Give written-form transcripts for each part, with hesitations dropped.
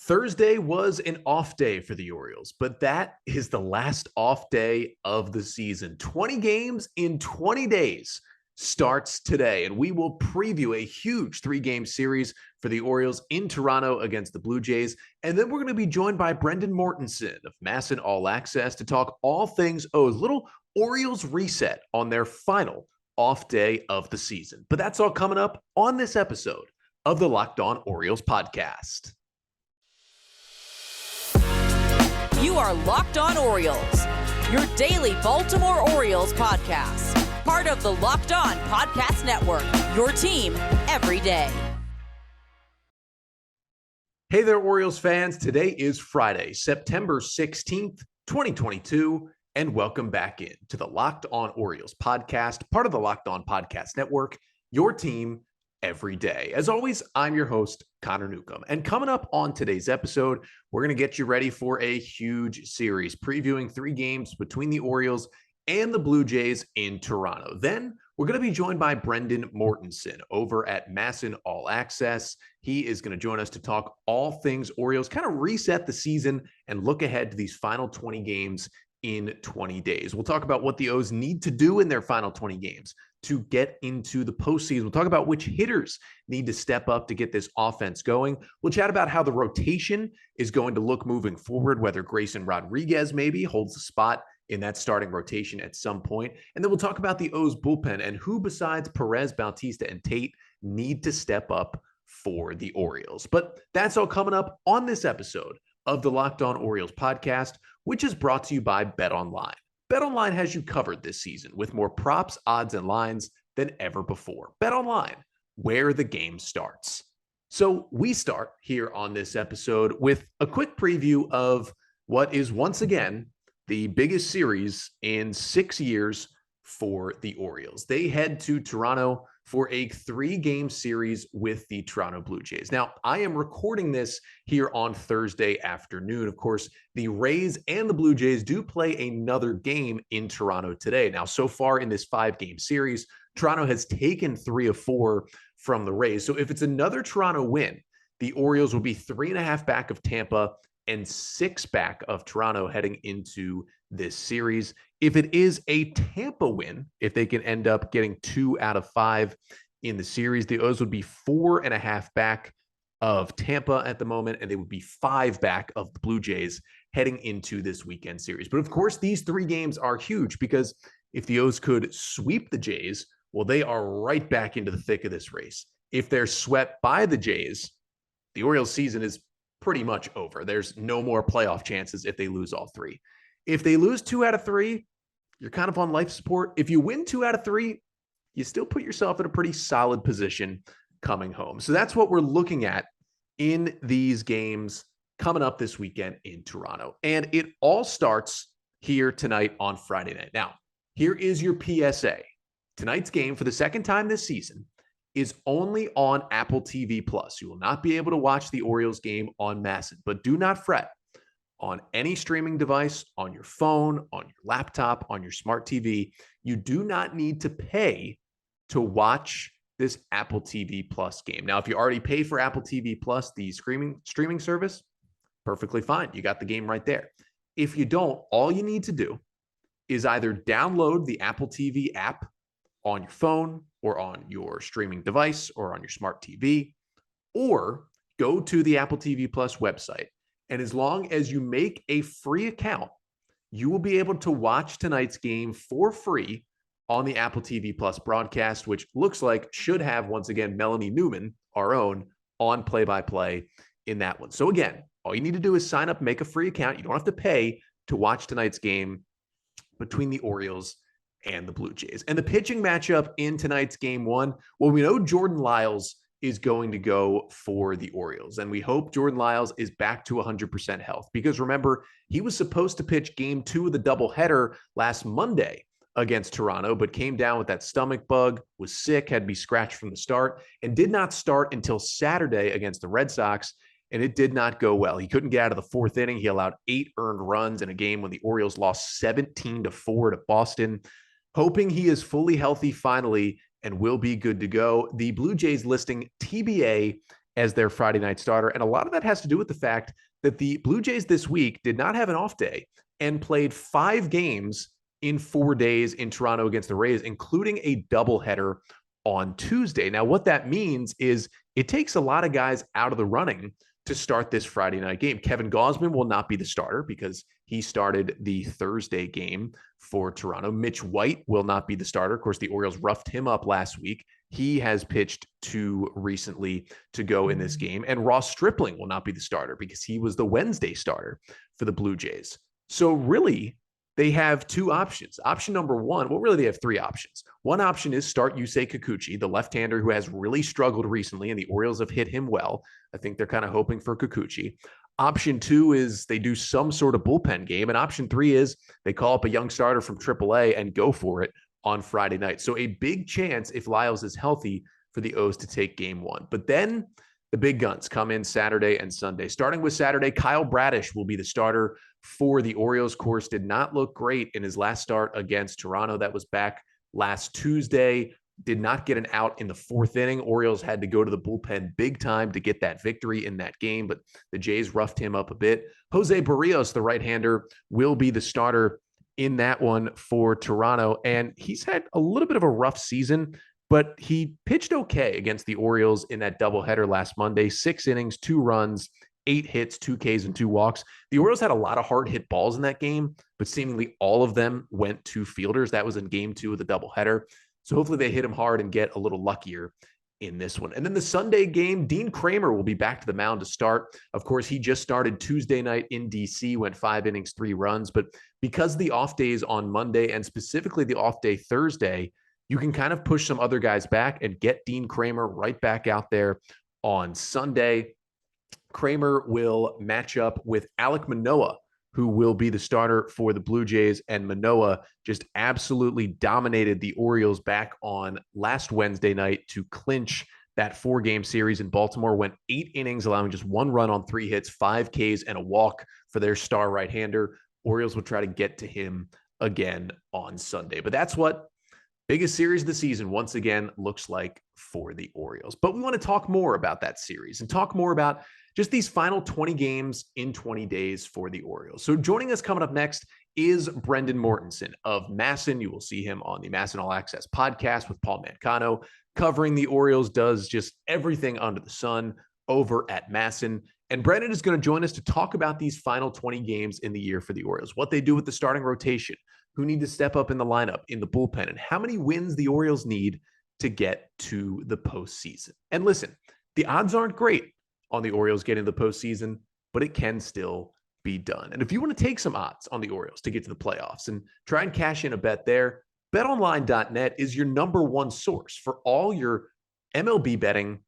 Thursday was an off day for the Orioles, but that is the last off day of the season. 20 games in 20 days starts today, and we will preview a huge three-game series for the Orioles in Toronto against the Blue Jays. And then we're going to be joined by Brendan Mortensen of MASN All Access to talk all things O's. Little Orioles reset on their final off day of the season. But that's all coming up on this episode of the Locked On Orioles podcast. You are Locked On Orioles, your daily Baltimore Orioles podcast. Part of the Locked On Podcast Network, your team every day. Hey there, Orioles fans. Today is Friday, September 16th, 2022, and welcome back in to the Locked On Orioles podcast, part of the Locked On Podcast Network, your team every day. As always, I'm your host, Connor Newcomb. And coming up on today's episode, we're going to get you ready for a huge series, previewing three games between the Orioles and the Blue Jays in Toronto. Then we're going to be joined by Brendan Mortensen over at MASN All Access. He is going to join us to talk all things Orioles, kind of reset the season and look ahead to these final 20 games in 20 days. We'll talk about what the O's need to do in their final 20 games to get into the postseason. We'll talk about which hitters need to step up to get this offense going. We'll chat about how the rotation is going to look moving forward, whether Grayson Rodriguez maybe holds a spot in that starting rotation at some point. And then we'll talk about the O's bullpen and who besides Perez, Bautista, and Tate need to step up for the Orioles. But that's all coming up on this episode of the Locked On Orioles podcast, which is brought to you by BetOnline. BetOnline has you covered this season with more props, odds, and lines than ever before. BetOnline, where the game starts. So we start here on this episode with a quick preview of what is once again the biggest series in 6 years for the Orioles. They head to Toronto for a three-game series with the Toronto Blue Jays. Now, I am recording this here on Thursday afternoon. Of course, the Rays and the Blue Jays do play another game in Toronto today. Now, so far in this five-game series, Toronto has taken 3 of 4 from the Rays. So if it's another Toronto win, the Orioles will be 3.5 back of Tampa and 6 back of Toronto heading into this series. If it is a Tampa win, if they can end up getting 2 out of 5 in the series, the O's would be 4.5 back of Tampa at the moment, and they would be 5 back of the Blue Jays heading into this weekend series. But of course, these three games are huge because if the O's could sweep the Jays, well, they are right back into the thick of this race. If they're swept by the Jays, the Orioles season is pretty much over. There's no more playoff chances if they lose all three. If they lose 2 out of 3, you're kind of on life support. If you win 2 out of 3, you still put yourself in a pretty solid position coming home. So that's what we're looking at in these games coming up this weekend in Toronto. And it all starts here tonight on Friday night. Now, here is your PSA. Tonight's game for the second time this season is only on Apple TV+. You will not be able to watch the Orioles game on MASN, but do not fret. On any streaming device, on your phone, on your laptop, on your smart TV, you do not need to pay to watch this Apple TV Plus game. Now, if you already pay for Apple TV Plus, the streaming service, perfectly fine. You got the game right there. If you don't, all you need to do is either download the Apple TV app on your phone or on your streaming device or on your smart TV, or go to the Apple TV Plus website. And as long as you make a free account, you will be able to watch tonight's game for free on the Apple TV Plus broadcast, which looks like should have, once again, Melanie Newman, our own, on play-by-play in that one. So again, all you need to do is sign up, make a free account. You don't have to pay to watch tonight's game between the Orioles and the Blue Jays. And the pitching matchup in tonight's game one, well, we know Jordan Lyles is going to go for the Orioles. And we hope Jordan Lyles is back to 100% health because remember, he was supposed to pitch game 2 of the doubleheader last Monday against Toronto, but came down with that stomach bug, was sick, had to be scratched from the start, and did not start until Saturday against the Red Sox. And it did not go well. He couldn't get out of the 4th inning. He allowed 8 earned runs in a game when the Orioles lost 17-4 to Boston. Hoping he is fully healthy finally and will be good to go. The Blue Jays listing TBA as their Friday night starter. And a lot of that has to do with the fact that the Blue Jays this week did not have an off day and played 5 games in 4 days in Toronto against the Rays, including a doubleheader on Tuesday. Now, what that means is it takes a lot of guys out of the running to start this Friday night game. Kevin Gausman will not be the starter because he started the Thursday game for Toronto. Mitch White will not be the starter. Of course, the Orioles roughed him up last week. He has pitched too recently to go in this game. And Ross Stripling will not be the starter because he was the Wednesday starter for the Blue Jays. So really, they have 2 options. Option number 1, well, really, they have 3 options. One option is start Yusei Kikuchi, the left-hander who has really struggled recently, and the Orioles have hit him well. I think they're kind of hoping for Kikuchi. Option 2 is they do some sort of bullpen game. And option 3 is they call up a young starter from AAA and go for it on Friday night. So a big chance, if Lyles is healthy, for the O's to take game 1. But then the big guns come in Saturday and Sunday. Starting with Saturday, Kyle Bradish will be the starter for the Orioles. Course did not look great in his last start against Toronto. That was back last Tuesday. Did not get an out in the 4th inning. Orioles had to go to the bullpen big time to get that victory in that game, but the Jays roughed him up a bit. Jose Barrios, the right-hander, will be the starter in that one for Toronto, and he's had a little bit of a rough season, but he pitched okay against the Orioles in that doubleheader last Monday. 6 innings, 2 runs, 8 hits, 2 Ks, and 2 walks. The Orioles had a lot of hard hit balls in that game, but seemingly all of them went to fielders. That was in game 2 of the doubleheader. So hopefully they hit him hard and get a little luckier in this one. And then the Sunday game, Dean Kramer will be back to the mound to start. Of course, he just started Tuesday night in DC, went 5 innings, 3 runs. But because the off days on Monday and specifically the off day Thursday, you can kind of push some other guys back and get Dean Kramer right back out there on Sunday. Kramer will match up with Alek Manoah, who will be the starter for the Blue Jays. And Manoah just absolutely dominated the Orioles back on last Wednesday night to clinch that 4-game series in Baltimore. Went 8 innings, allowing just 1 run on 3 hits, 5 Ks, and a walk for their star right-hander. Orioles will try to get to him again on Sunday. But that's what biggest series of the season, once again, looks like for the Orioles. But we want to talk more about that series and talk more about just these final 20 games in 20 days for the Orioles. So joining us coming up next is Brendan Mortensen of MASN. You will see him on the MASN All Access podcast with Paul Mancano, covering the Orioles, does just everything under the sun over at MASN. And Brendan is going to join us to talk about these final 20 games in the year for the Orioles, what they do with the starting rotation, who need to step up in the lineup, in the bullpen, and how many wins the Orioles need to get to the postseason. And listen, the odds aren't great on the Orioles getting to the postseason, but it can still be done. And if you want to take some odds on the Orioles to get to the playoffs and try and cash in a bet there, betonline.net is your number one source for all your MLB betting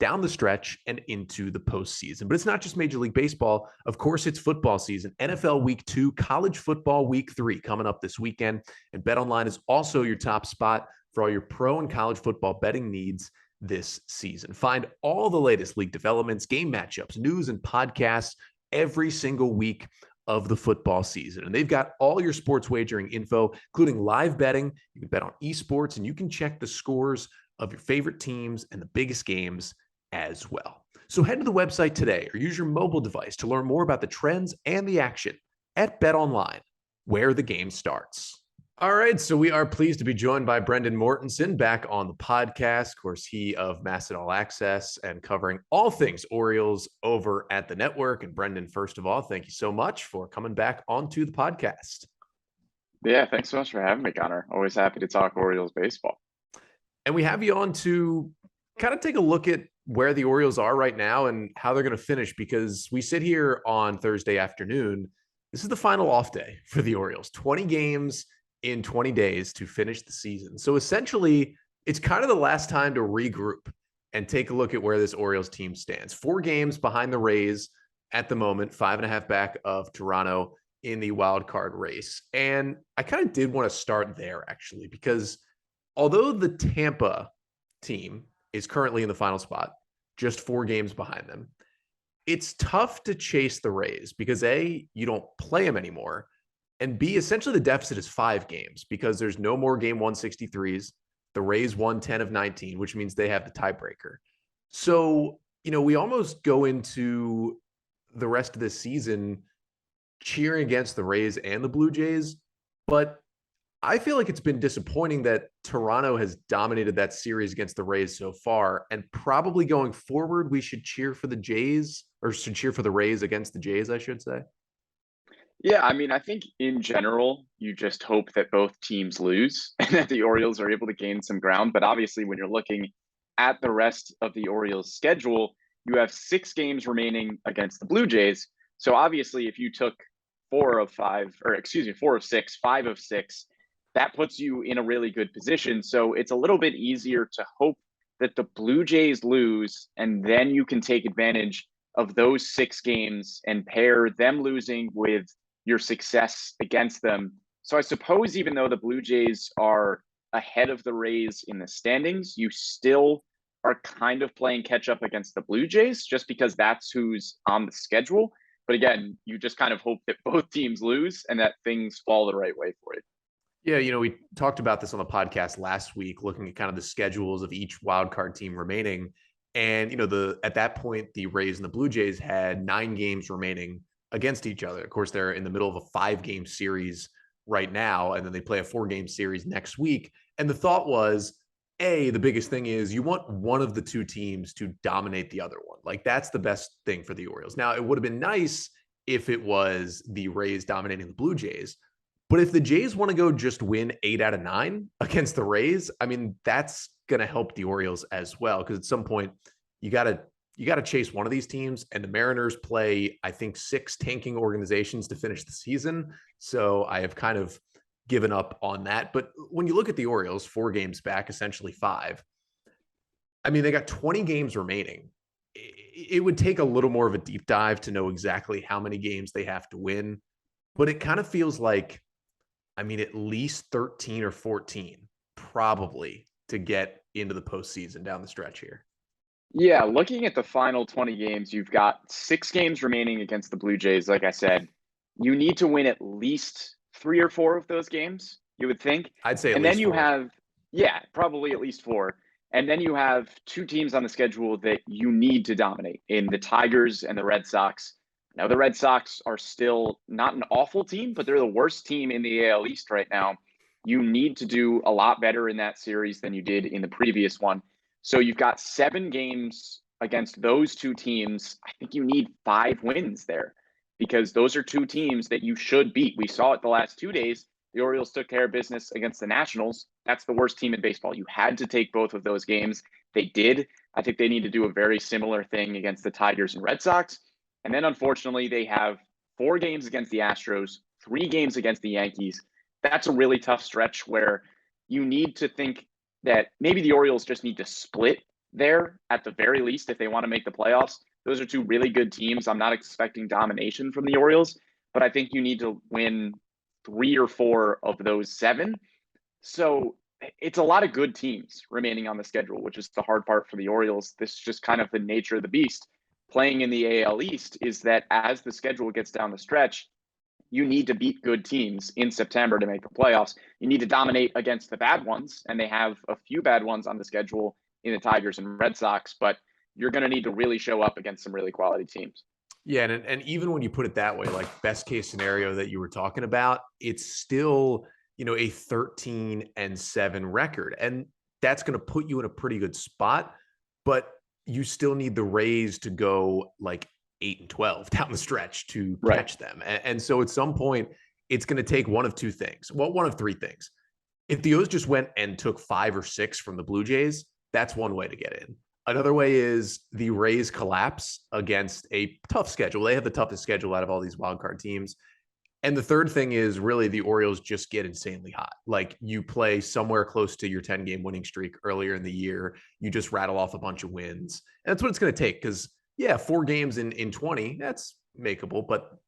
down the stretch and into the postseason. But it's not just Major League Baseball. Of course, it's football season. NFL Week 2, college football Week 3 coming up this weekend. And BetOnline is also your top spot for all your pro and college football betting needs this season. Find all the latest league developments, game matchups, news, and podcasts every single week of the football season. And they've got all your sports wagering info, including live betting. You can bet on esports, and you can check the scores of your favorite teams and the biggest games as well. So head to the website today or use your mobile device to learn more about the trends and the action at BetOnline, where the game starts. All right, so we are pleased to be joined by Brendan Mortensen back on the podcast. Of course, he of MASN All Access and covering all things Orioles over at the network. And Brendan, first of all, thank you so much for coming back onto the podcast. Yeah, thanks so much for having me, Connor. Always happy to talk Orioles baseball. And we have you on to kind of take a look at where the Orioles are right now and how they're going to finish, because we sit here on Thursday afternoon. This is the final off day for the Orioles. 20 games in 20 days to finish the season. So essentially, it's kind of the last time to regroup and take a look at where this Orioles team stands. 4 games behind the Rays at the moment, 5.5 back of Toronto in the wild card race. And I kind of did want to start there, actually, because although the Tampa team is currently in the final spot, just 4 games behind them, it's tough to chase the Rays because A, you don't play them anymore, and B, essentially the deficit is 5 games because there's no more game 163s. The Rays won 10 of 19, which means they have the tiebreaker. So we almost go into the rest of this season cheering against the Rays and the Blue Jays, but I feel like it's been disappointing that Toronto has dominated that series against the Rays so far, and probably going forward, we should cheer for the Jays, or should cheer for the Rays against the Jays, I should say. Yeah, I mean, I think in general, you just hope that both teams lose and that the Orioles are able to gain some ground. But obviously, when you're looking at the rest of the Orioles' schedule, you have 6 games remaining against the Blue Jays. So obviously, if you took 4 of 5, or excuse me, 4 of 6, 5 of 6, that puts you in a really good position. So it's a little bit easier to hope that the Blue Jays lose, and then you can take advantage of those 6 games and pair them losing with your success against them. So I suppose even though the Blue Jays are ahead of the Rays in the standings, you still are kind of playing catch up against the Blue Jays just because that's who's on the schedule. But again, you just kind of hope that both teams lose and that things fall the right way for you. Yeah, we talked about this on the podcast last week, looking at kind of the schedules of each wildcard team remaining. And, at that point, the Rays and the Blue Jays had 9 games remaining against each other. Of course, they're in the middle of a 5-game series right now, and then they play a 4-game series next week. And the thought was, the biggest thing is you want one of the 2 teams to dominate the other one. Like, that's the best thing for the Orioles. Now, it would have been nice if it was the Rays dominating the Blue Jays. But if the Jays want to go just win 8 out of 9 against the Rays, I mean, that's going to help the Orioles as well. Because at some point, you got to chase one of these teams. And the Mariners play, I think, 6 tanking organizations to finish the season. So I have kind of given up on that. But when you look at the Orioles, 4 games back, essentially 5, I mean, they got 20 games remaining. It would take a little more of a deep dive to know exactly how many games they have to win. But it kind of feels like, at least 13 or 14 probably to get into the postseason down the stretch here. Yeah, looking at the final 20 games, you've got 6 games remaining against the Blue Jays. Like I said, you need to win at least 3 or 4 of those games, you would think. I'd say and least then you 4. have, probably at least 4. And then you have 2 teams on the schedule that you need to dominate in the Tigers and the Red Sox. Now, the Red Sox are still not an awful team, but they're the worst team in the AL East right now. You need to do a lot better in that series than you did in the previous one. So you've got 7 games against those 2 teams. I think you need 5 wins there because those are 2 teams that you should beat. We saw it the last 2 days. The Orioles took care of business against the Nationals. That's the worst team in baseball. You had to take both of those games. They did. I think they need to do a very similar thing against the Tigers and Red Sox. And then, unfortunately, they have 4 games against the Astros, 3 games against the Yankees. That's a really tough stretch where you need to think that maybe the Orioles just need to split there at the very least if they want to make the playoffs. Those are 2 really good teams. I'm not expecting domination from the Orioles, but I think you need to win 3 or 4 of those 7. So it's a lot of good teams remaining on the schedule, which is the hard part for the Orioles. This is just kind of the nature of the beast. Playing in the AL East is that as the schedule gets down the stretch, you need to beat good teams in September to make the playoffs. You need to dominate against the bad ones, and they have a few bad ones on the schedule in the Tigers and Red Sox, but you're going to need to really show up against some really quality teams. Yeah, and even when you put it that way, like best case scenario that you were talking about, it's still, a 13-7 record. And that's going to put you in a pretty good spot, but you still need the Rays to go like 8-12 down the stretch to catch them. And so at some point, it's going to take one of 2 things. Well, one of 3 things. If the O's just went and took 5 or 6 from the Blue Jays, that's one way to get in. Another way is the Rays collapse against a tough schedule. They have the toughest schedule out of all these wildcard teams. And the third thing is really the Orioles just get insanely hot. Like you play somewhere close to your 10-game winning streak earlier in the year. You just rattle off a bunch of wins. And that's what it's going to take because, 4 games in 20, that's makeable, but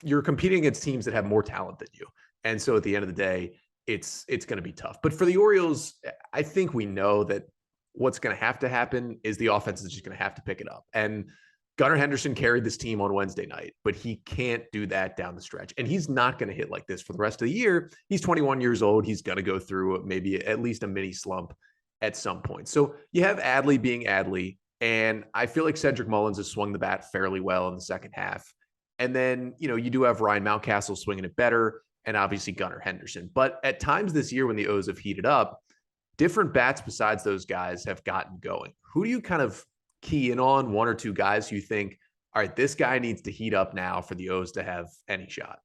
you're competing against teams that have more talent than you. And so at the end of the day, it's going to be tough. But for the Orioles, I think we know that what's going to happen is the offense is just going to have to pick it up. And Gunnar Henderson carried this team on Wednesday night, but he can't do that down the stretch. And he's not going to hit like this for the rest of the year. He's 21 years old. He's going to go through maybe at least a mini slump at some point. So you have Adley being Adley. And I feel like Cedric Mullins has swung the bat fairly well in the second half. And then, you do have Ryan Mountcastle swinging it better, and obviously Gunnar Henderson. But at times this year when the O's have heated up, different bats besides those guys have gotten going. Who do you kind of key in on, one or two guys you think, all right, this guy needs to heat up now for the O's to have any shot?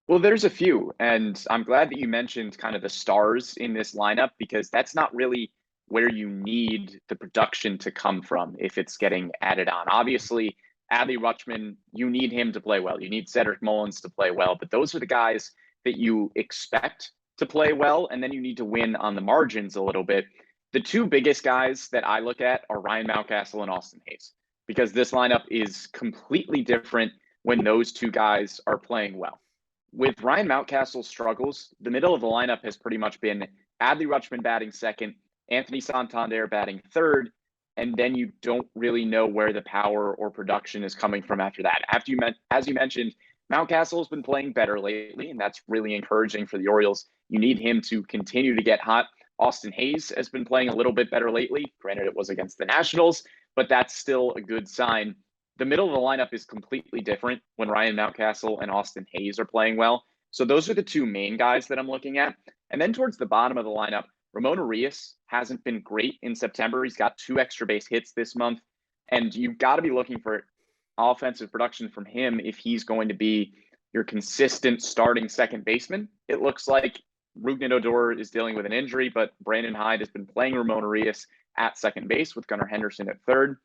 Well, there's a few, and I'm glad that you mentioned kind of the stars in this lineup because that's not really where you need the production to come from if it's getting added on. Obviously, Adley Rutschman, you need him to play well. You need Cedric Mullins to play well, but those are the guys that you expect to play well, and then you need to win on the margins a little bit. The two biggest guys that I look at are Ryan Mountcastle and Austin Hayes, because this lineup is completely different when those two guys are playing well. With Ryan Mountcastle's struggles, the middle of the lineup has pretty much been Adley Rutschman batting second, Anthony Santander batting third, and then you don't really know where the power or production is coming from after that. As you mentioned, Mountcastle has been playing better lately, and that's really encouraging for the Orioles. You need him to continue to get hot. Austin Hayes has been playing a little bit better lately. Granted, it was against the Nationals, but that's still a good sign. The middle of the lineup is completely different when Ryan Mountcastle and Austin Hayes are playing well. So those are the two main guys that I'm looking at. And then towards the bottom of the lineup, Ramón Urías hasn't been great in September. He's got 2 extra base hits this month. And you've got to be looking for offensive production from him if he's going to be your consistent starting second baseman. It looks like Rougned Odor is dealing with an injury, but Brandon Hyde has been playing Ramón Urías at second base with Gunnar Henderson at third.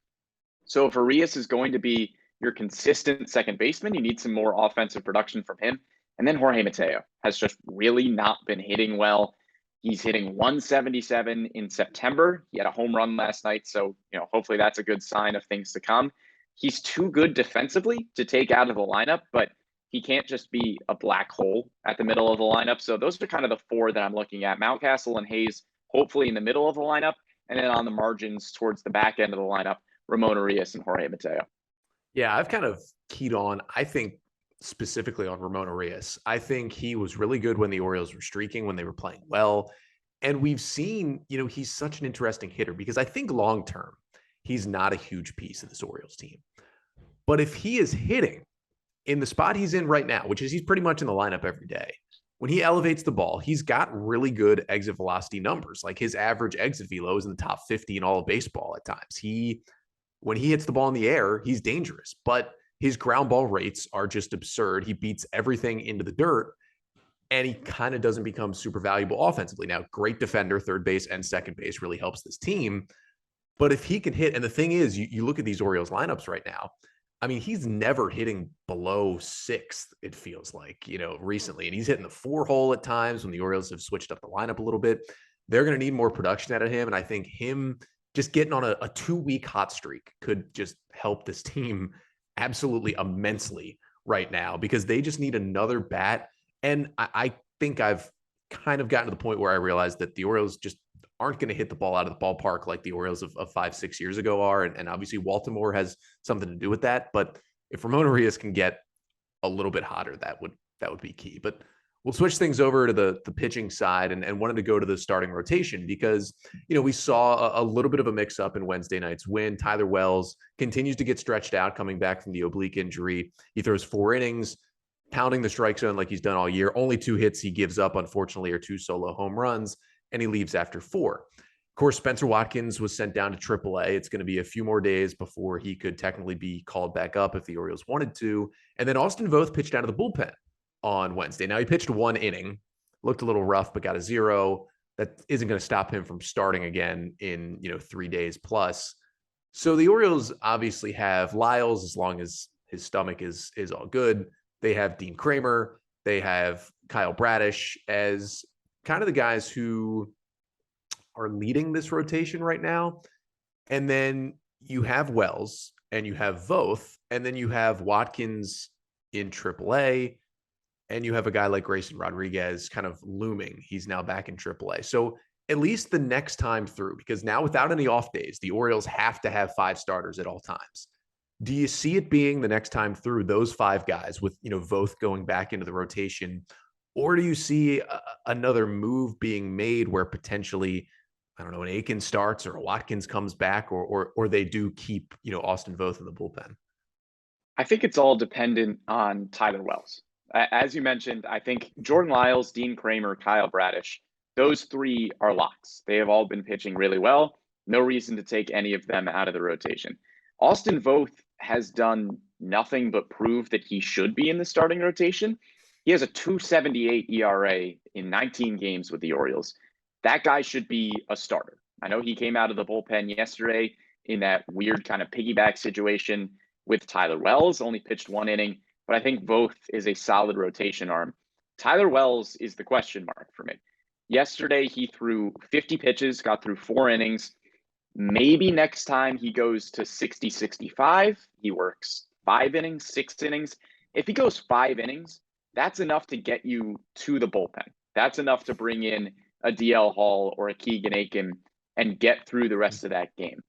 So if Urías is going to be your consistent second baseman, you need some more offensive production from him. And then Jorge Mateo has just really not been hitting well. He's hitting 177 in September. He had a home run last night, so hopefully that's a good sign of things to come. He's too good defensively to take out of the lineup, but he can't just be a black hole at the middle of the lineup. So those are kind of the 4 that I'm looking at. Mountcastle and Hayes, hopefully in the middle of the lineup, and then on the margins towards the back end of the lineup, Ramón Urías and Jorge Mateo. Yeah, I've kind of keyed on, I think, specifically on Ramón Urías. I think he was really good when the Orioles were streaking, when they were playing well. And we've seen, he's such an interesting hitter because I think long-term, he's not a huge piece of this Orioles team. But if he is hitting in the spot he's in right now, which is he's pretty much in the lineup every day, when he elevates the ball, he's got really good exit velocity numbers. Like his average exit velo is in the top 50 in all of baseball at times. When he hits the ball in the air, he's dangerous, but his ground ball rates are just absurd. He beats everything into the dirt, and he kind of doesn't become super valuable offensively. Now, great defender, third base and second base really helps this team. But if he can hit, and the thing is, you look at these Orioles lineups right now, I mean, he's never hitting below 6th, it feels like, recently. And he's hitting the 4 hole at times when the Orioles have switched up the lineup a little bit. They're going to need more production out of him. And I think him just getting on a 2-week hot streak could just help this team absolutely immensely right now because they just need another bat. And I think I've kind of gotten to the point where I realized that the Orioles just aren't going to hit the ball out of the ballpark like the Orioles of 5-6 years ago are. And obviously Baltimore has something to do with that. But if Ramón Urías can get a little bit hotter, that would be key. But we'll switch things over to the pitching side and wanted to go to the starting rotation because, we saw a little bit of a mix up in Wednesday night's win. Tyler Wells continues to get stretched out coming back from the oblique injury. He throws 4 innings, pounding the strike zone like he's done all year. Only 2 hits he gives up, unfortunately, are 2 solo home runs, and he leaves after 4. Of course, Spencer Watkins was sent down to AAA. It's going to be a few more days before he could technically be called back up if the Orioles wanted to. And then Austin Voth pitched out of the bullpen on Wednesday. Now he pitched 1 inning, looked a little rough, but got a 0. That isn't going to stop him from starting again in 3 days plus. So the Orioles obviously have Lyles as long as his stomach is all good. They have Dean Kramer. They have Kyle Bradish as kind of the guys who are leading this rotation right now. And then you have Wells and you have Voth, and then you have Watkins in AAA. And you have a guy like Grayson Rodriguez kind of looming. He's now back in AAA. So at least the next time through, because now without any off days, the Orioles have to have 5 starters at all times. Do you see it being the next time through those 5 guys with, Voth going back into the rotation? Or do you see another move being made where potentially I don't know, an Aiken starts or a Watkins comes back, or they do keep, Austin Voth in the bullpen? I think it's all dependent on Tyler Wells. As you mentioned, I think Jordan Lyles, Dean Kramer, Kyle Bradish, those three are locks. They have all been pitching really well. No reason to take any of them out of the rotation. Austin Voth has done nothing but prove that he should be in the starting rotation. He has a 2.78 ERA in 19 games with the Orioles. That guy should be a starter. I know he came out of the bullpen yesterday in that weird kind of piggyback situation with Tyler Wells, only pitched 1 inning, but I think Voth is a solid rotation arm. Tyler Wells is the question mark for me. Yesterday, he threw 50 pitches, got through 4 innings. Maybe next time he goes to 60-65, he works 5 innings, 6 innings. If he goes 5 innings, that's enough to get you to the bullpen. That's enough to bring in a DL Hall or a Keegan Aiken and get through the rest of that game.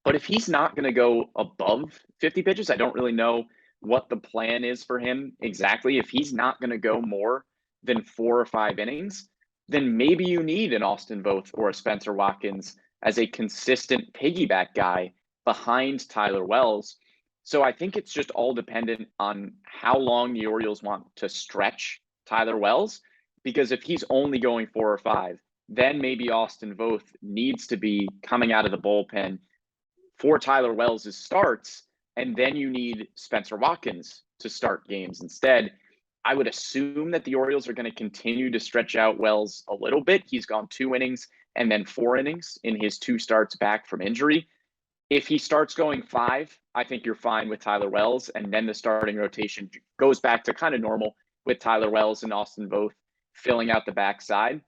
But if he's not going to go above 50 pitches, I don't really know what the plan is for him exactly. If he's not going to go more than 4 or 5 innings, then maybe you need an Austin Voth or a Spencer Watkins as a consistent piggyback guy behind Tyler Wells. So I think it's just all dependent on how long the Orioles want to stretch Tyler Wells, because if he's only going 4 or 5, then maybe Austin Voth needs to be coming out of the bullpen for Tyler Wells' starts, and then you need Spencer Watkins to start games instead. I would assume that the Orioles are going to continue to stretch out Wells a little bit. He's gone 2 innings and then 4 innings in his 2 starts back from injury. If he starts going 5, I think you're fine with Tyler Wells, and then the starting rotation goes back to kind of normal with Tyler Wells and Austin Voth filling out the backside.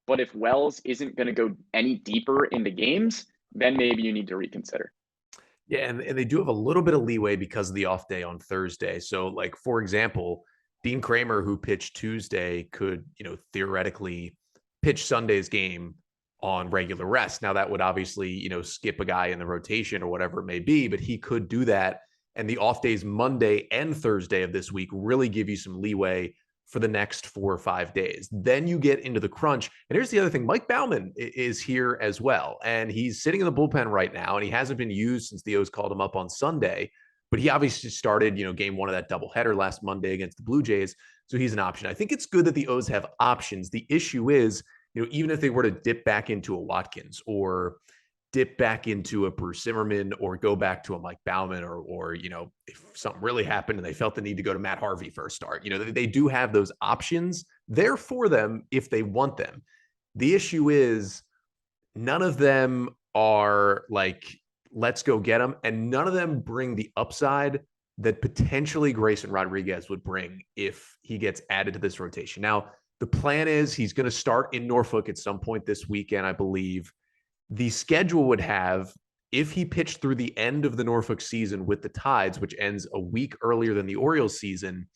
But if Wells isn't going to go any deeper into games, then maybe you need to reconsider. Yeah, and they do have a little bit of leeway because of the off day on Thursday. So, like, for example, Dean Kramer, who pitched Tuesday, could, theoretically pitch Sunday's game on regular rest. Now, that would obviously, skip a guy in the rotation or whatever it may be, but he could do that. And the off days Monday and Thursday of this week really give you some leeway for the next 4 or 5 days. Then you get into the crunch. And here's the other thing. Mike Baumann is here as well. And he's sitting in the bullpen right now, and he hasn't been used since the O's called him up on Sunday. But he obviously started, game 1 of that doubleheader last Monday against the Blue Jays. So he's an option. I think it's good that the O's have options. The issue is, even if they were to dip back into a Watkins or dip back into a Bruce Zimmerman or go back to a Mike Baumann or if something really happened and they felt the need to go to Matt Harvey for a start, they do have those options there for them if they want them. The issue is none of them are like, let's go get them. And none of them bring the upside that potentially Grayson Rodriguez would bring if he gets added to this rotation. Now, the plan is he's going to start in Norfolk at some point this weekend, I believe. The schedule would have, if he pitched through the end of the Norfolk season with the Tides, which ends a week earlier than the Orioles season,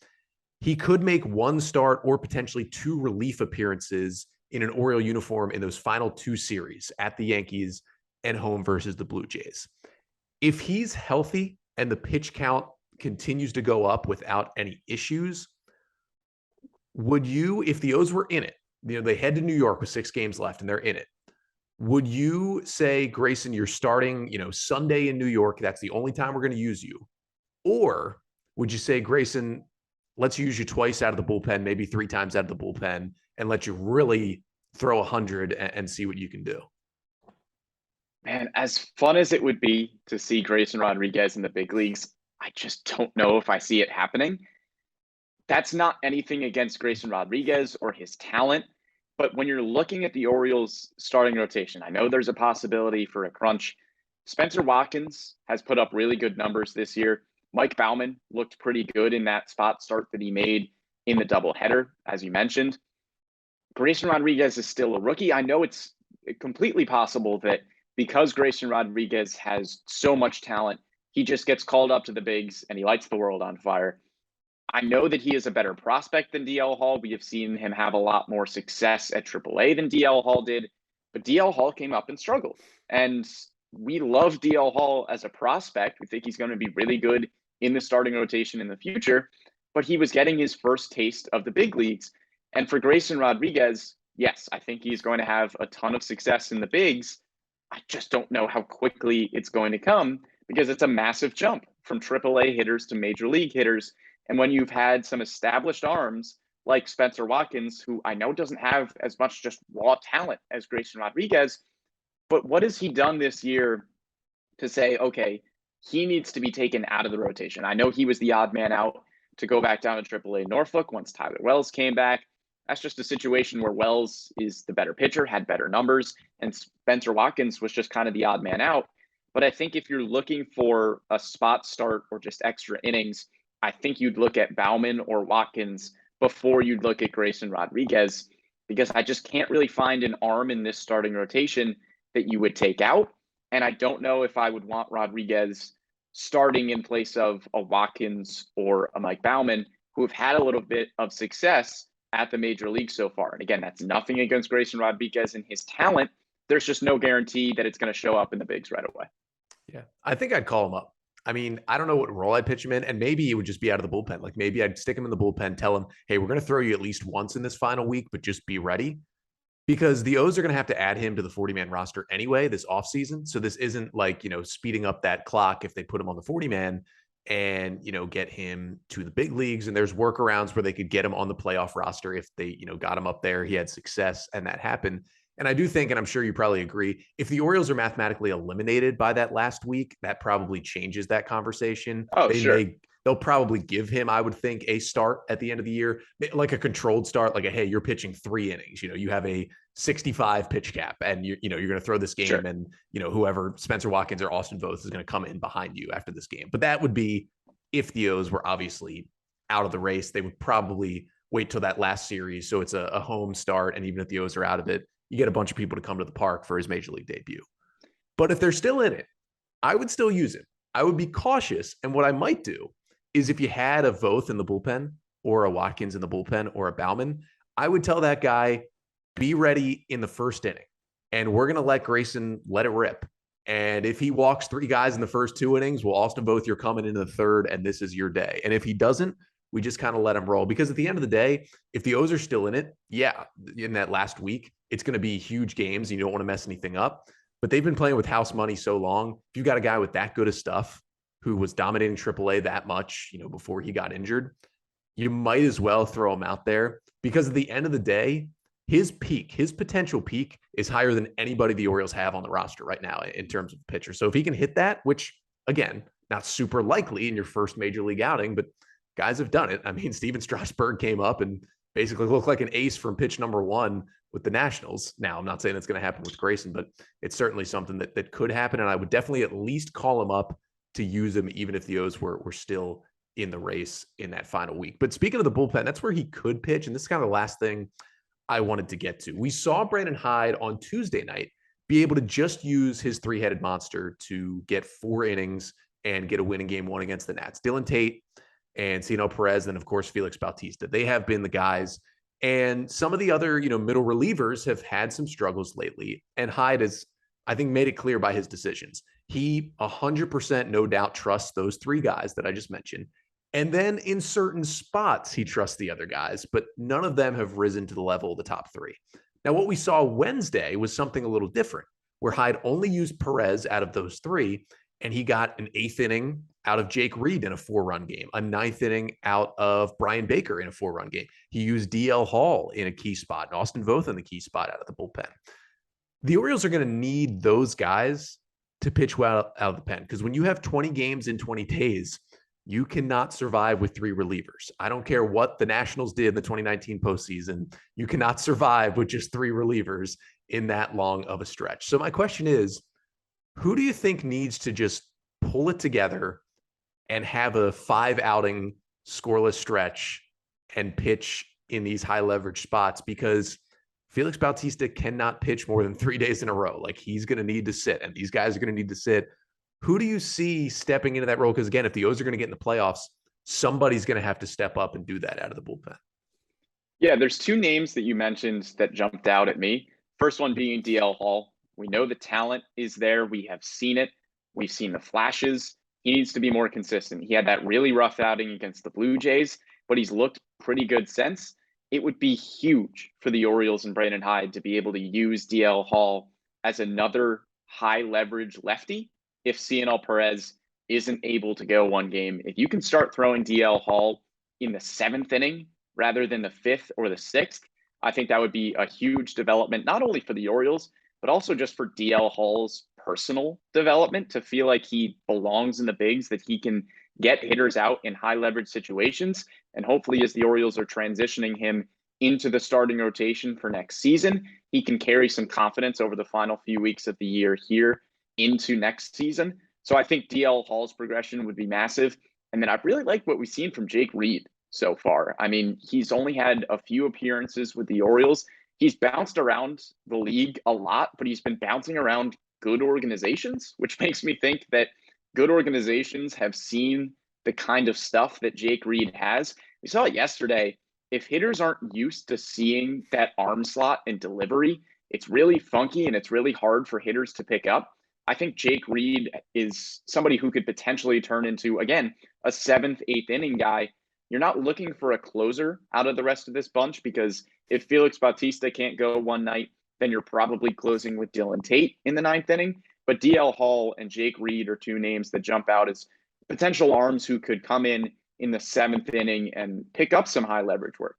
he could make 1 start or potentially 2 relief appearances in an Oriole uniform in those final 2 series at the Yankees and home versus the Blue Jays. If he's healthy and the pitch count continues to go up without any issues, would you, if the O's were in it, they head to New York with 6 games left and they're in it, would you say, Grayson, you're starting, Sunday in New York, that's the only time we're going to use you? Or would you say, Grayson, let's use you twice out of the bullpen, maybe 3 times out of the bullpen, and let you really throw 100 and see what you can do? Man, as fun as it would be to see Grayson Rodriguez in the big leagues, I just don't know if I see it happening. That's not anything against Grayson Rodriguez or his talent. But when you're looking at the Orioles starting rotation, I know there's a possibility for a crunch. Spencer Watkins has put up really good numbers this year. Mike Baumann looked pretty good in that spot start that he made in the doubleheader, as you mentioned. Grayson Rodriguez is still a rookie. I know it's completely possible that because Grayson Rodriguez has so much talent, he just gets called up to the bigs and he lights the world on fire. I know that he is a better prospect than DL Hall. We have seen him have a lot more success at AAA than DL Hall did, but DL Hall came up and struggled. And we love DL Hall as a prospect. We think he's going to be really good in the starting rotation in the future, but he was getting his first taste of the big leagues. And for Grayson Rodriguez, yes, I think he's going to have a ton of success in the bigs. I just don't know how quickly it's going to come because it's a massive jump from AAA hitters to major league hitters. And when you've had some established arms like Spencer Watkins, who I know doesn't have as much just raw talent as Grayson Rodriguez, but what has he done this year to say, okay, he needs to be taken out of the rotation? I know he was the odd man out to go back down to AAA Norfolk once Tyler Wells came back. That's just a situation where Wells is the better pitcher, had better numbers, and Spencer Watkins was just kind of the odd man out. But I think if you're looking for a spot start or just extra innings, I think you'd look at Baumann or Watkins before you'd look at Grayson Rodriguez, because I just can't really find an arm in this starting rotation that you would take out. And I don't know if I would want Rodriguez starting in place of a Watkins or a Mike Baumann, who have had a little bit of success at the major league so far. And again, that's nothing against Grayson Rodriguez and his talent. There's just no guarantee that it's going to show up in the bigs right away. Yeah, I think I'd call him up. I mean, I don't know what role I'd pitch him in, and maybe it would just be out of the bullpen. Like maybe I'd stick him in the bullpen, tell him, hey, we're going to throw you at least once in this final week, but just be ready. Because the O's are going to have to add him to the 40-man roster anyway this offseason. So this isn't like, speeding up that clock if they put him on the 40-man and, get him to the big leagues. And there's workarounds where they could get him on the playoff roster if they, got him up there. He had success and that happened. And I do think, and I'm sure you probably agree, if the Orioles are mathematically eliminated by that last week, that probably changes that conversation. Oh, sure. They'll probably give him, I would think, a start at the end of the year, like a controlled start, like hey, you're pitching 3 innings. You have a 65 pitch cap, and you're going to throw this game, sure. And whoever Spencer Watkins or Austin Voth is going to come in behind you after this game. But that would be if the O's were obviously out of the race. They would probably wait till that last series, so it's a home start, and even if the O's are out of it, you get a bunch of people to come to the park for his major league debut. But if they're still in it, I would still use him. I would be cautious, and what I might do is if you had a Voth in the bullpen or a Watkins in the bullpen or a Baumann, I would tell that guy, be ready in the first inning. And we're going to let Grayson let it rip. And if he walks 3 guys in the first 2 innings, well, Austin Voth, you're coming into the third, and this is your day. And if he doesn't, we just kind of let him roll. Because at the end of the day, if the O's are still in it, yeah, in that last week, it's going to be huge games. And you don't want to mess anything up. But they've been playing with house money so long. If you've got a guy with that good of stuff, who was dominating AAA that much, before he got injured, you might as well throw him out there, because at the end of the day, his potential peak is higher than anybody the Orioles have on the roster right now in terms of pitcher. So if he can hit that, which again, not super likely in your first major league outing, but guys have done it. I mean, Steven Strasburg came up and basically looked like an ace from pitch number 1 with the Nationals. Now, I'm not saying it's going to happen with Grayson, but it's certainly something that could happen. And I would definitely at least call him up to use him, even if the O's were still in the race in that final week. But speaking of the bullpen, that's where he could pitch. And this is kind of the last thing I wanted to get to. We saw Brandon Hyde on Tuesday night be able to just use his 3-headed monster to get 4 innings and get a win in game 1 against the Nats. Dylan Tate and Ciano Perez, and of course, Felix Bautista. They have been the guys. And some of the other, middle relievers have had some struggles lately. And Hyde has, I think, made it clear by his decisions. He 100% no doubt trusts those 3 guys that I just mentioned. And then in certain spots, he trusts the other guys, but none of them have risen to the level of the top 3. Now, what we saw Wednesday was something a little different, where Hyde only used Perez out of those 3, and he got an 8th inning out of Jake Reed in a 4-run game, a 9th inning out of Brian Baker in a 4-run game. He used DL Hall in a key spot, and Austin Voth in the key spot out of the bullpen. The Orioles are going to need those guys to pitch well out of the pen, because when you have 20 games in 20 days, you cannot survive with 3 relievers. I don't care what the Nationals did in the 2019 postseason. You cannot survive with just 3 relievers in that long of a stretch. So my question is, who do you think needs to just pull it together and have a 5-outing scoreless stretch and pitch in these high leverage spots? Because Felix Bautista cannot pitch more than 3 days in a row. Like, he's going to need to sit, and these guys are going to need to sit. Who do you see stepping into that role? Because again, if the O's are going to get in the playoffs, somebody's going to have to step up and do that out of the bullpen. Yeah, there's 2 names that you mentioned that jumped out at me. First one being DL Hall. We know the talent is there. We have seen it. We've seen the flashes. He needs to be more consistent. He had that really rough outing against the Blue Jays, but he's looked pretty good since. it would be huge for the Orioles and Brandon Hyde to be able to use DL Hall as another high leverage lefty if CNL Perez isn't able to go one game. If you can start throwing DL Hall in the 7th inning rather than the 5th or the 6th, I think that would be a huge development, not only for the Orioles, but also just for DL Hall's personal development, to feel like he belongs in the bigs, that he can get hitters out in high leverage situations. And hopefully, as the Orioles are transitioning him into the starting rotation for next season, he can carry some confidence over the final few weeks of the year here into next season. So I think DL Hall's progression would be massive. And then I really like what we've seen from Jake Reed so far. I mean, he's only had a few appearances with the Orioles. He's bounced around the league a lot, but he's been bouncing around good organizations, which makes me think that good organizations have seen the kind of stuff that Jake Reed has. We saw it yesterday. If hitters aren't used to seeing that arm slot and delivery, it's really funky and it's really hard for hitters to pick up. I think Jake Reed is somebody who could potentially turn into, again, a 7th, 8th inning guy. You're not looking for a closer out of the rest of this bunch, because if Felix Bautista can't go one night, then you're probably closing with Dylan Tate in the 9th inning. But DL Hall and Jake Reed are two names that jump out as potential arms who could come in the 7th inning and pick up some high leverage work.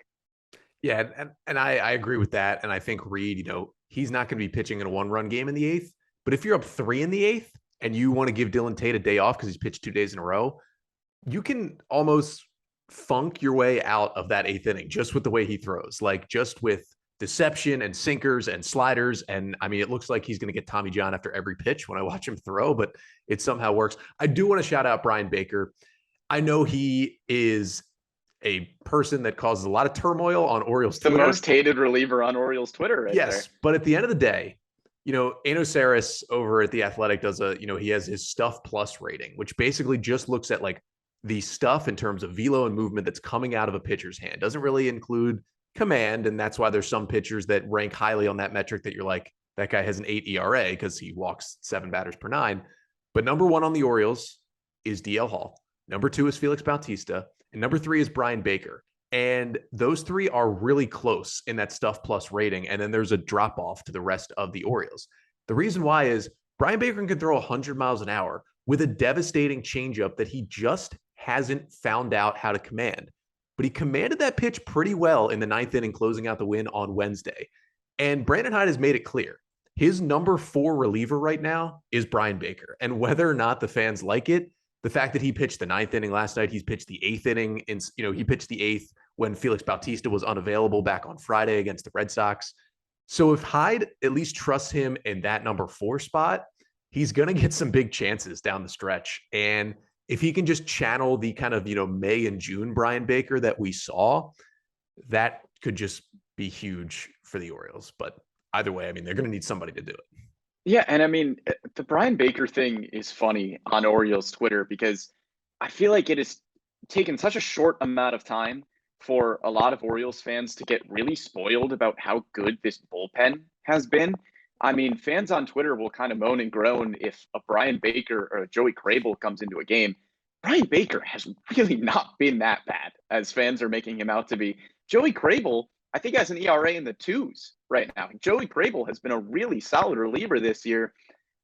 Yeah, and I agree with that. And I think Reed, he's not going to be pitching in a 1-run game in the 8th. But if you're up 3 in the 8th and you want to give Dylan Tate a day off because he's pitched 2 days in a row, you can almost funk your way out of that 8th inning just with the way he throws, like just with deception and sinkers and sliders. And I mean, it looks like he's going to get Tommy John after every pitch when I watch him throw, but it somehow works. I do want to shout out Brian Baker. I know he is a person that causes a lot of turmoil on Orioles Twitter. The most hated reliever on Orioles Twitter right there. Yes, but at the end of the day, Ano Saris over at The Athletic does he has his stuff plus rating, which basically just looks at like the stuff in terms of velo and movement that's coming out of a pitcher's hand. Doesn't really include command. And that's why there's some pitchers that rank highly on that metric that you're like, that guy has an 8 ERA because he walks 7 batters per 9. But number 1 on the Orioles is DL Hall. Number 2 is Felix Bautista. And number 3 is Brian Baker. And those 3 are really close in that stuff plus rating. And then there's a drop off to the rest of the Orioles. The reason why is Brian Baker can throw 100 miles an hour with a devastating changeup that he just hasn't found out how to command. But he commanded that pitch pretty well in the 9th inning, closing out the win on Wednesday. And Brandon Hyde has made it clear. His number 4 reliever right now is Brian Baker. And whether or not the fans like it, the fact that he pitched the 9th inning last night, he's pitched the 8th inning, and he pitched the 8th when Felix Bautista was unavailable back on Friday against the Red Sox. So if Hyde at least trusts him in that number 4 spot, he's going to get some big chances down the stretch. And if he can just channel the kind of, May and June Brian Baker that we saw, that could just be huge for the Orioles. But either way, I mean, they're going to need somebody to do it. Yeah, and I mean, the Brian Baker thing is funny on Orioles Twitter, because I feel like it has taken such a short amount of time for a lot of Orioles fans to get really spoiled about how good this bullpen has been. I mean, fans on Twitter will kind of moan and groan if a Brian Baker or a Joey Crable comes into a game. Brian Baker has really not been that bad as fans are making him out to be. Joey Crable, I think, has an ERA in the 2s right now. Joey Crable has been a really solid reliever this year.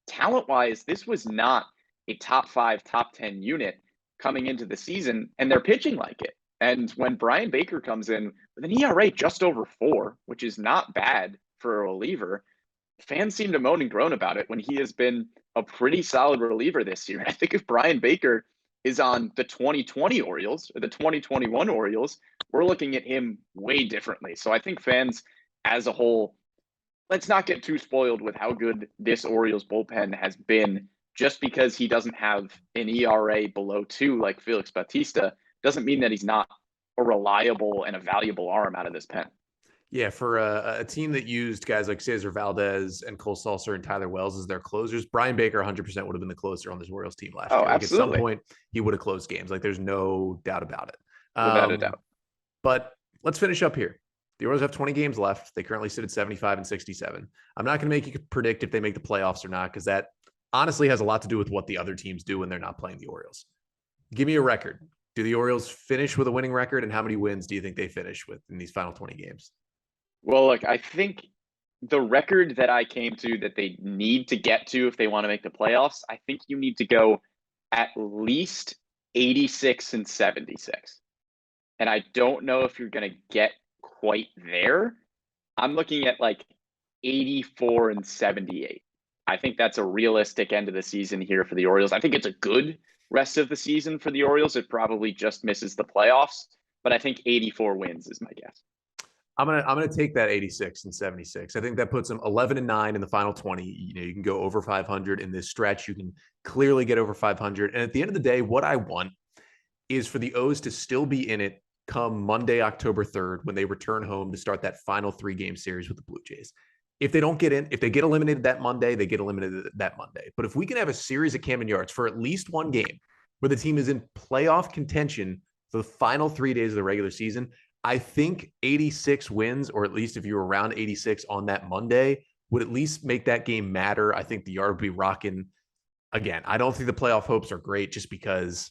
Talent-wise, this was not a top 5, top 10 unit coming into the season, and they're pitching like it. And when Brian Baker comes in with an ERA just over 4, which is not bad for a reliever, fans seem to moan and groan about it when he has been a pretty solid reliever this year. I think if Brian Baker is on the 2020 Orioles or the 2021 Orioles, we're looking at him way differently. So I think fans as a whole, let's not get too spoiled with how good this Orioles bullpen has been. Just because he doesn't have an ERA below 2 like Felix Bautista doesn't mean that he's not a reliable and a valuable arm out of this pen. Yeah, for a team that used guys like Cesar Valdez and Cole Sulser and Tyler Wells as their closers, Brian Baker 100% would have been the closer on this Orioles team last year. Like Absolutely. At some point, he would have closed games. Like, there's no doubt about it. Without a doubt. But let's finish up here. The Orioles have 20 games left. They currently sit at 75 and 67. I'm not going to make you predict if they make the playoffs or not, because that honestly has a lot to do with what the other teams do when they're not playing the Orioles. Give me a record. Do the Orioles finish with a winning record, and how many wins do you think they finish with in these final 20 games? Well, look, I think the record that I came to that they need to get to if they want to make the playoffs, I think you need to go at least 86 and 76. And I don't know if you're going to get quite there. I'm looking at like 84 and 78. I think that's a realistic end of the season here for the Orioles. I think it's a good rest of the season for the Orioles. It probably just misses the playoffs, but I think 84 wins is my guess. I'm gonna take that 86 and 76. I think that puts them 11 and 9 in the final 20. You can go over 500 in this stretch. You can clearly get over 500. And at the end of the day, what I want is for the O's to still be in it come Monday, October 3rd, when they return home to start that final 3-game series with the Blue Jays. If they don't get in, if they get eliminated that Monday, they get eliminated that Monday. But if we can have a series at Camden Yards for at least one game where the team is in playoff contention for the final 3 days of the regular season, I think 86 wins, or at least if you were around 86 on that Monday, would at least make that game matter. I think the yard would be rocking. Again, I don't think the playoff hopes are great just because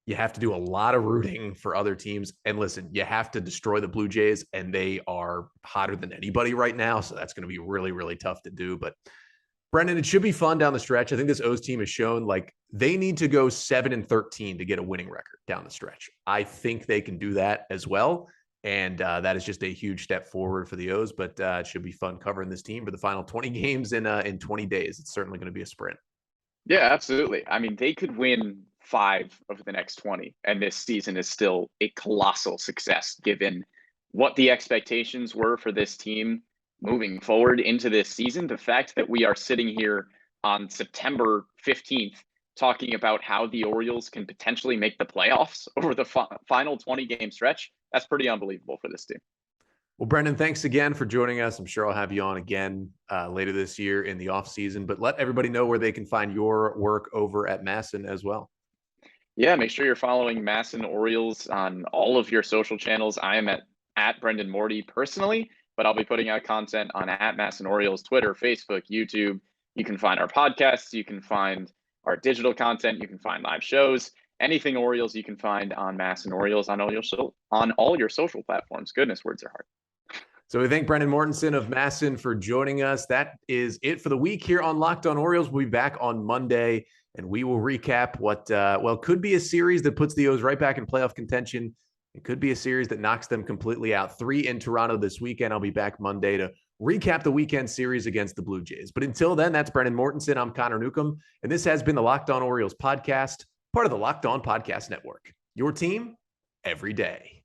you have to do a lot of rooting for other teams. And listen, you have to destroy the Blue Jays, and they are hotter than anybody right now. So that's going to be really, really tough to do. But Brendan, it should be fun down the stretch. I think this O's team has shown like they need to go 7-13 to get a winning record down the stretch. I think they can do that as well. And that is just a huge step forward for the O's, but it should be fun covering this team for the final 20 games in 20 days. It's certainly going to be a sprint. Yeah, absolutely. I mean, they could win 5 of the next 20, and this season is still a colossal success given what the expectations were for this team moving forward into this season. The fact that we are sitting here on September 15th talking about how the Orioles can potentially make the playoffs over the final 20-game stretch, that's pretty unbelievable for this team. Well, Brendan, thanks again for joining us. I'm sure I'll have you on again later this year in the offseason, but let everybody know where they can find your work over at MASN as well. Yeah, make sure you're following MASN Orioles on all of your social channels. I am at Brendan Morty personally, but I'll be putting out content on at MASN Orioles, Twitter, Facebook, YouTube. You can find our podcasts. You can find our digital content. You can find live shows. Anything Orioles you can find on MASN Orioles on all your social platforms. Goodness, words are hard. So we thank Brendan Mortensen of MASN for joining us. That is it for the week here on Locked On Orioles. We'll be back on Monday, and we will recap what, could be a series that puts the O's right back in playoff contention. It could be a series that knocks them completely out. 3 in Toronto this weekend. I'll be back Monday to recap the weekend series against the Blue Jays. But until then, that's Brendan Mortensen. I'm Connor Newcomb, and this has been the Locked On Orioles podcast, part of the Locked On Podcast Network. Your team every day.